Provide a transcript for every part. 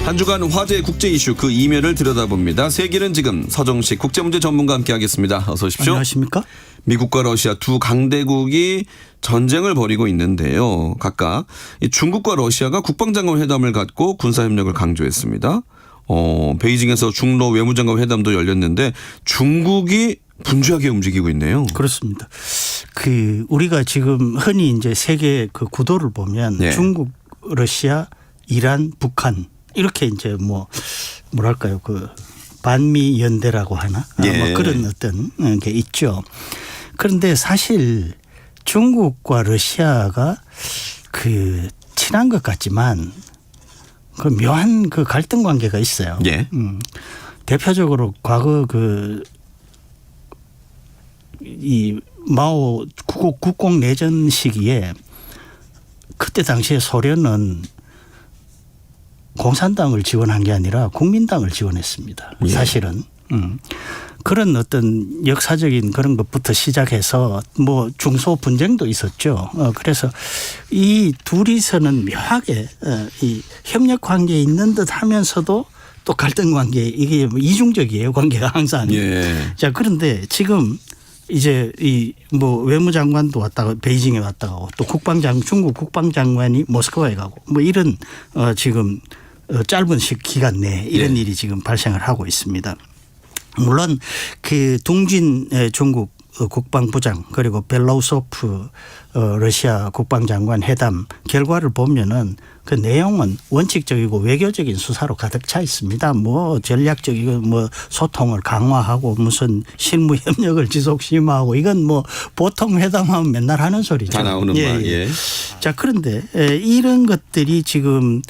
한 주간 화제의 국제 이슈 그 이면을 들여다봅니다. 세계는 지금 서정식 국제문제 전문가 함께하겠습니다. 어서 오십시오. 안녕하십니까? 미국과 러시아 두 강대국이 전쟁을 벌이고 있는데요. 각각 중국과 러시아가 국방장관 회담을 갖고 군사협력을 강조했습니다. 베이징에서 중러 외무장관 회담도 열렸는데 중국이 분주하게 움직이고 있네요. 그렇습니다. 우리가 지금 흔히 이제 세계 그 구도를 보면 네. 중국, 러시아, 이란, 북한 이렇게 이제 뭐랄까요 그 반미 연대라고 하나 예. 뭐 그런 어떤 게 있죠. 그런데 사실 중국과 러시아가 친한 것 같지만 그 묘한 그 갈등 관계가 있어요. 예. 대표적으로 과거 이 마오 국공 내전 시기에 그때 당시에 소련은 공산당을 지원한 게 아니라 국민당을 지원했습니다. 예. 사실은. 그런 어떤 역사적인 그런 것부터 시작해서 중소 분쟁도 있었죠. 그래서 이 둘이서는 묘하게 이 협력 관계에 있는 듯 하면서도 또 갈등 관계 이게 이중적이에요. 관계가 항상. 예. 자, 그런데 지금 이제 외무장관도 왔다가 베이징에 왔다가 또 중국 국방장관이 모스크바에 가고 이런 지금 짧은 기간 내에 이런 예. 일이 지금 발생을 하고 있습니다. 물론 둥진 중국 국방부장 그리고 벨라우소프 러시아 국방장관 회담 결과를 보면은 그 내용은 원칙적이고 외교적인 수사로 가득 차 있습니다. 전략적이고 소통을 강화하고 무슨 실무 협력을 지속 심화하고 이건 보통 회담하면 맨날 하는 소리죠. 다 나오는 말. 예. 자, 그런데 이런 것들이 지금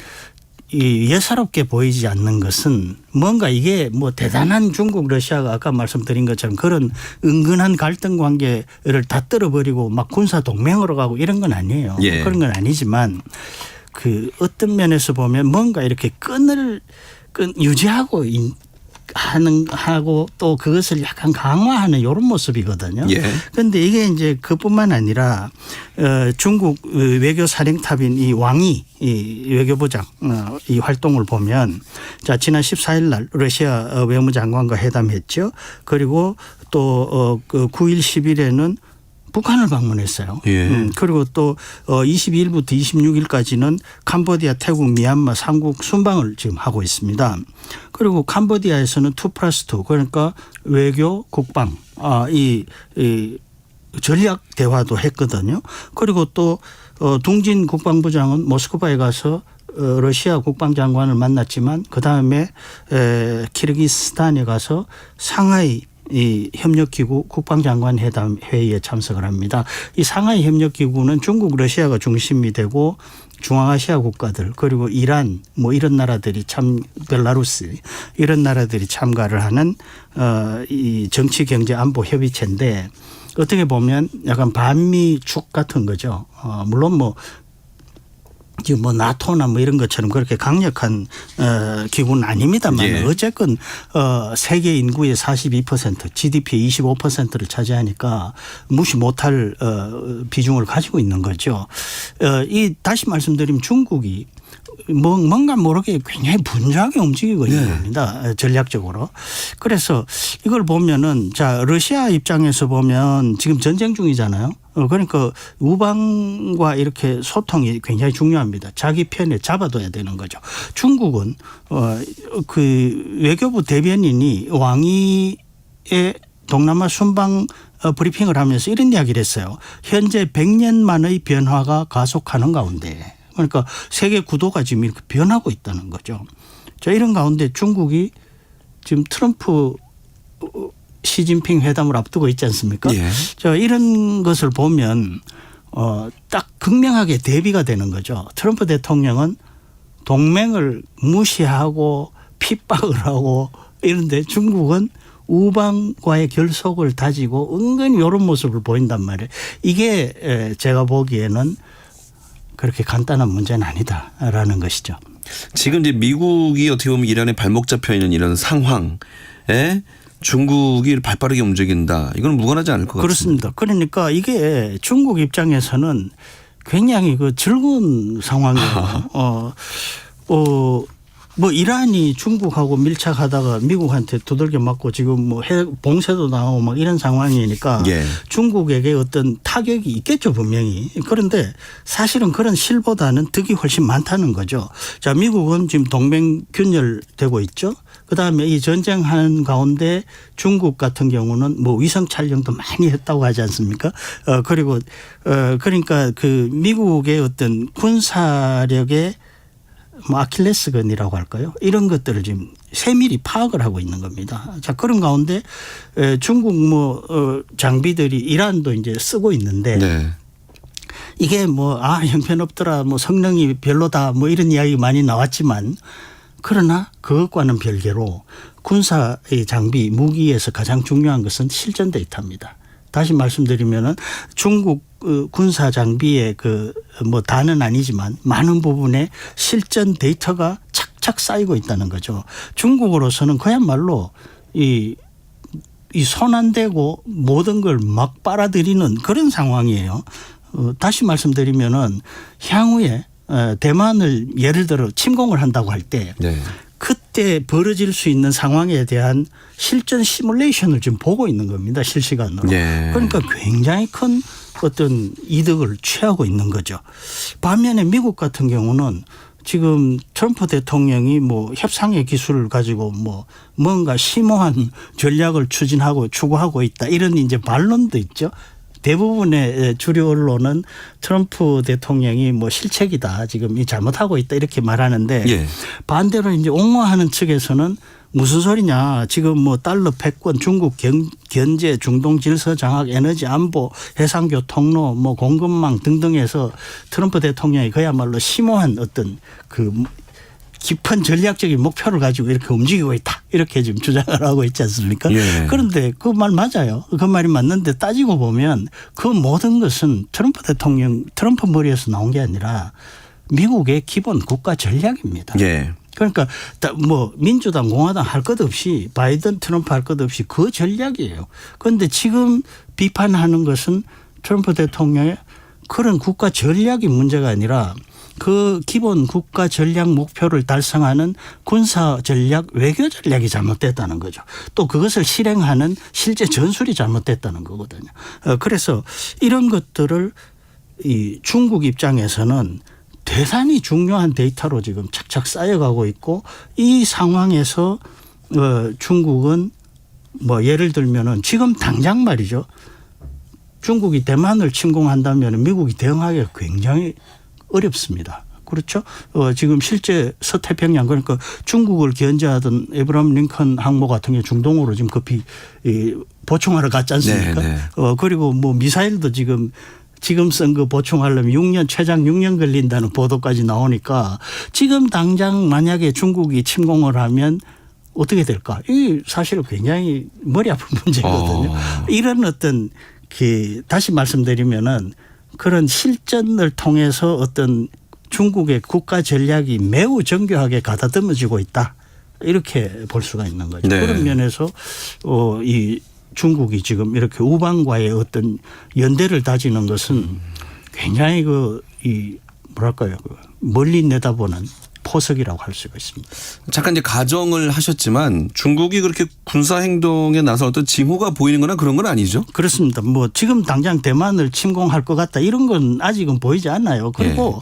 예사롭게 보이지 않는 것은 뭔가 이게 대단한 중국 러시아가 아까 말씀드린 것처럼 그런 은근한 갈등 관계를 다 떨어버리고 막 군사 동맹으로 가고 이런 건 아니에요. 예. 그런 건 아니지만 어떤 면에서 보면 뭔가 이렇게 끈을 유지하고 하고 또 그것을 약간 강화하는 이런 모습이거든요. 그런데 예. 이게 이제 그뿐만 아니라 중국 외교 사령탑인 이 왕이 이 외교부장 이 활동을 보면 자 지난 14일 날 러시아 외무장관과 회담했죠. 그리고 또 9일 10일에는 북한을 방문했어요. 예. 그리고 또 22일부터 26일까지는 캄보디아, 태국, 미얀마 3국 순방을 지금 하고 있습니다. 그리고 캄보디아에서는 2+2 그러니까 외교, 국방 이 전략 대화도 했거든요. 그리고 또 둥진 국방부장은 모스크바에 가서 러시아 국방장관을 만났지만 그다음에 키르기스탄에 가서 상하이 이 협력기구 국방장관 회담 회의에 참석을 합니다. 이 상하이 협력기구는 중국, 러시아가 중심이 되고 중앙아시아 국가들 그리고 이란 이런 나라들이 벨라루스 이런 나라들이 참가를 하는 이 정치 경제 안보 협의체인데 어떻게 보면 약간 반미 축 같은 거죠. 물론 지금 나토나 이런 것처럼 그렇게 강력한 기구는 아닙니다만 예. 어쨌건 세계 인구의 42% GDP의 25%를 차지하니까 무시 못할 비중을 가지고 있는 거죠. 다시 말씀드리면 중국이 뭔가 모르게 굉장히 분주하게 움직이고 있는 겁니다. 전략적으로. 그래서 이걸 보면은 러시아 입장에서 보면 지금 전쟁 중이잖아요. 그러니까 우방과 이렇게 소통이 굉장히 중요합니다. 자기 편에 잡아둬야 되는 거죠. 중국은 외교부 대변인이 왕위의 동남아 순방 브리핑을 하면서 이런 이야기를 했어요. 현재 100년만의 변화가 가속하는 가운데 그러니까 세계 구도가 지금 이렇게 변하고 있다는 거죠. 자, 이런 가운데 중국이 지금 트럼프 시진핑 회담을 앞두고 있지 않습니까? 예. 자, 이런 것을 보면 딱 극명하게 대비가 되는 거죠. 트럼프 대통령은 동맹을 무시하고 핍박을 하고 이런데 중국은 우방과의 결속을 다지고 은근히 이런 모습을 보인단 말이에요. 이게 제가 보기에는 그렇게 간단한 문제는 아니다라는 것이죠. 지금 이제 미국이 어떻게 보면 이란에 발목 잡혀 있는 이런 상황에 중국이 발빠르게 움직인다. 이건 무관하지 않을 것 그렇습니다. 같습니다. 그러니까 이게 중국 입장에서는 굉장히 즐거운 상황이에요. 뭐 이란이 중국하고 밀착하다가 미국한테 두들겨 맞고 지금 뭐 봉쇄도 나오고 막 이런 상황이니까 예. 중국에게 어떤 타격이 있겠죠 분명히. 그런데 사실은 그런 실보다는 득이 훨씬 많다는 거죠. 자, 미국은 지금 동맹 균열되고 있죠. 그다음에 이 전쟁하는 가운데 중국 같은 경우는 뭐 위성 촬영도 많이 했다고 하지 않습니까? 그리고 그러니까 그 미국의 어떤 군사력의 뭐 아킬레스건이라고 할까요? 이런 것들을 지금 세밀히 파악을 하고 있는 겁니다. 자, 그런 가운데 중국 뭐 장비들이 이란도 이제 쓰고 있는데 네. 이게 뭐 형편없더라, 뭐 성능이 별로다, 뭐 이런 이야기 많이 나왔지만 그러나 그것과는 별개로 군사의 장비, 무기에서 가장 중요한 것은 실전 데이터입니다. 다시 말씀드리면은 중국 군사 장비의 그 뭐 다는 아니지만 많은 부분에 실전 데이터가 착착 쌓이고 있다는 거죠. 중국으로서는 그야말로 이 손 안 대고 모든 걸 막 빨아들이는 그런 상황이에요. 다시 말씀드리면은 향후에 대만을 예를 들어 침공을 한다고 할 때 네. 그때 벌어질 수 있는 상황에 대한 실전 시뮬레이션을 지금 보고 있는 겁니다. 실시간으로. 예. 그러니까 굉장히 큰 어떤 이득을 취하고 있는 거죠. 반면에 미국 같은 경우는 지금 트럼프 대통령이 뭐 협상의 기술을 가지고 뭐 뭔가 심오한 전략을 추진하고 추구하고 있다. 이런 이제 반론도 있죠. 대부분의 주류 언론은 트럼프 대통령이 뭐 실책이다. 지금 이 잘못하고 있다. 이렇게 말하는데 예. 반대로 이제 옹호하는 측에서는 무슨 소리냐. 지금 뭐 달러 패권, 중국 견제, 중동 질서 장악, 에너지 안보, 해상교 통로, 뭐 공급망 등등에서 트럼프 대통령이 그야말로 심오한 어떤 그 깊은 전략적인 목표를 가지고 이렇게 움직이고 있다. 이렇게 지금 주장을 하고 있지 않습니까? 예. 그런데 그 말 맞아요. 그 말이 맞는데 따지고 보면 그 모든 것은 트럼프 머리에서 나온 게 아니라 미국의 기본 국가 전략입니다. 예. 그러니까 뭐 민주당 공화당 할 것 없이 바이든 트럼프 할 것 없이 그 전략이에요. 그런데 지금 비판하는 것은 트럼프 대통령의 그런 국가 전략이 문제가 아니라 그 기본 국가 전략 목표를 달성하는 군사 전략, 외교 전략이 잘못됐다는 거죠. 또 그것을 실행하는 실제 전술이 잘못됐다는 거거든요. 그래서 이런 것들을 이 중국 입장에서는 대단히 중요한 데이터로 지금 착착 쌓여가고 있고 이 상황에서 중국은 뭐 예를 들면은 지금 당장 말이죠. 중국이 대만을 침공한다면 미국이 대응하기가 굉장히 어렵습니다. 그렇죠? 지금 실제 서태평양 그러니까 중국을 견제하던 에브라임 링컨 항모 같은 게 중동으로 지금 급히 보충하러 갔지 않습니까? 네, 네. 그리고 뭐 미사일도 지금 쓴 거 보충하려면 최장 6년 걸린다는 보도까지 나오니까 지금 당장 만약에 중국이 침공을 하면 어떻게 될까? 이 사실 굉장히 머리 아픈 문제거든요. 이런 어떤 다시 말씀드리면은 그런 실전을 통해서 어떤 중국의 국가 전략이 매우 정교하게 가다듬어지고 있다. 이렇게 볼 수가 있는 거죠. 네. 그런 면에서 이 중국이 지금 이렇게 우방과의 어떤 연대를 다지는 것은 굉장히 뭐랄까요. 멀리 내다보는 포석이라고 할 수가 있습니다. 잠깐 이제 가정을 하셨지만 중국이 그렇게 군사 행동에 나서 어떤 징후가 보이는 거나 그런 건 아니죠? 그렇습니다. 뭐 지금 당장 대만을 침공할 것 같다 이런 건 아직은 보이지 않아요. 그리고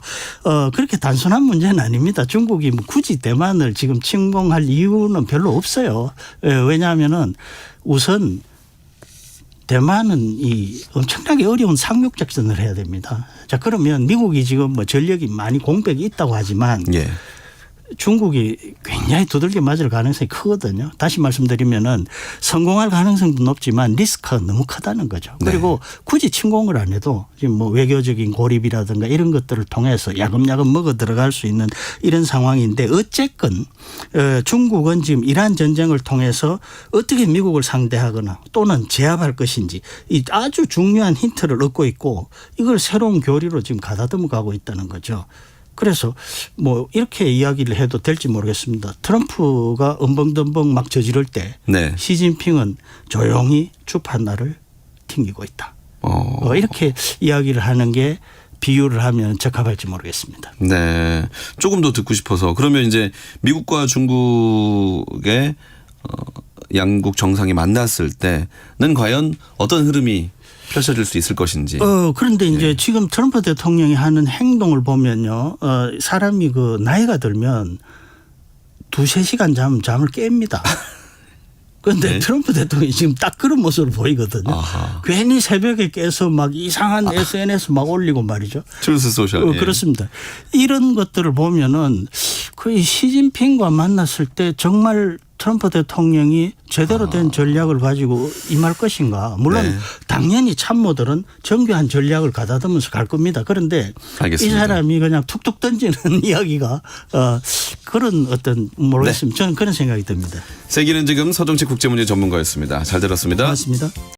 그렇게 단순한 문제는 아닙니다. 중국이 뭐 굳이 대만을 지금 침공할 이유는 별로 없어요. 왜냐하면은 우선 대만은 이 엄청나게 어려운 상륙 작전을 해야 됩니다. 자, 그러면 미국이 지금 뭐 전력이 많이 공백이 있다고 하지만 예. 중국이 굉장히 두들겨 맞을 가능성이 크거든요. 다시 말씀드리면은 성공할 가능성도 높지만 리스크가 너무 크다는 거죠. 그리고 굳이 침공을 안 해도 지금 뭐 외교적인 고립이라든가 이런 것들을 통해서 야금야금 먹어 들어갈 수 있는 이런 상황인데 어쨌건 중국은 지금 이란 전쟁을 통해서 어떻게 미국을 상대하거나 또는 제압할 것인지 이 아주 중요한 힌트를 얻고 있고 이걸 새로운 교리로 지금 가다듬어 가고 있다는 거죠. 그래서 뭐 이렇게 이야기를 해도 될지 모르겠습니다. 트럼프가 엄벙덤벙 막 저지를 때 네. 시진핑은 조용히 주판날을 튕기고 있다. 이렇게 이야기를 하는 게 비유를 하면 적합할지 모르겠습니다. 네. 조금 더 듣고 싶어서 그러면 이제 미국과 중국의 양국 정상이 만났을 때는 과연 어떤 흐름이 펼쳐질 수 있을 것인지. 그런데 이제 지금 트럼프 대통령이 하는 행동을 보면요. 사람이 그 나이가 들면 2-3시간 잠을 깹니다. 그런데 네. 트럼프 대통령이 지금 딱 그런 모습을 보이거든요. 아하. 괜히 새벽에 깨서 막 이상한 SNS 막 올리고 말이죠. 트루스 소셜. 예. 그렇습니다. 이런 것들을 보면은 거의 시진핑과 만났을 때 정말 트럼프 대통령이 제대로 된 전략을 가지고 임할 것인가. 물론 네. 당연히 참모들은 정교한 전략을 가다듬으면서 갈 겁니다. 그런데 알겠습니다. 이 사람이 그냥 툭툭 던지는 이야기가 그런 어떤 모르겠습니다. 저는 그런 생각이 듭니다. 세기는 지금 서정치 국제문제 전문가였습니다. 잘 들었습니다. 고맙습니다.